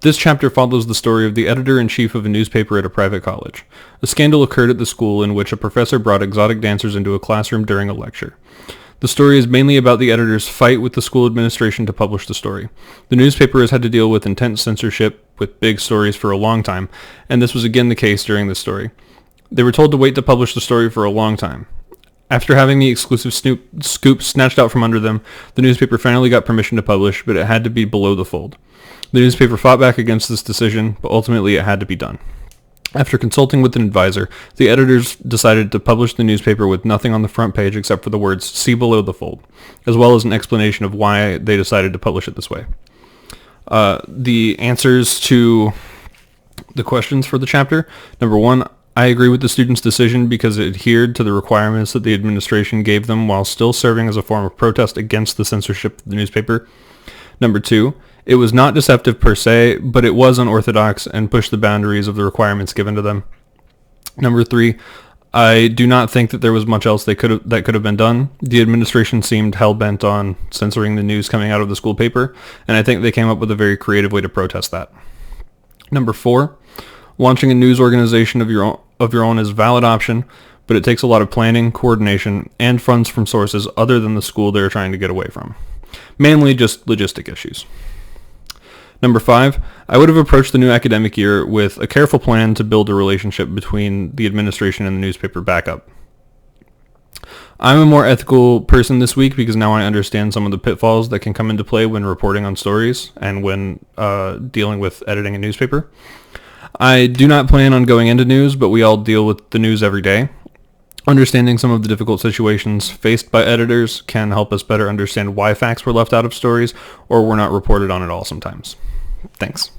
This chapter follows the story of the editor-in-chief of a newspaper at a private college. A scandal occurred at the school in which a professor brought exotic dancers into a classroom during a lecture. The story is mainly about the editor's fight with the school administration to publish the story. The newspaper has had to deal with intense censorship with big stories for a long time, and this was again the case during this story. They were told to wait to publish the story for a long time. After having the exclusive scoop snatched out from under them, the newspaper finally got permission to publish, but it had to be below the fold. The newspaper fought back against this decision, but ultimately it had to be done. After consulting with an advisor, the editors decided to publish the newspaper with nothing on the front page except for the words "See below the fold," as well as an explanation of why they decided to publish it this way. The answers to the questions for the chapter. Number 1, I agree with the students' decision because it adhered to the requirements that the administration gave them while still serving as a form of protest against the censorship of the newspaper. Number 2, it was not deceptive per se, but it was unorthodox and pushed the boundaries of the requirements given to them. Number 3, I do not think that there was much else that could have been done. The administration seemed hell-bent on censoring the news coming out of the school paper, and I think they came up with a very creative way to protest that. Number 4, launching a news organization of your own is a valid option, but it takes a lot of planning, coordination, and funds from sources other than the school they're trying to get away from. Mainly just logistic issues. Number 5, I would have approached the new academic year with a careful plan to build a relationship between the administration and the newspaper back up. I'm a more ethical person this week because now I understand some of the pitfalls that can come into play when reporting on stories and when dealing with editing a newspaper. I do not plan on going into news, but we all deal with the news every day. Understanding some of the difficult situations faced by editors can help us better understand why facts were left out of stories or were not reported on at all sometimes. Thanks.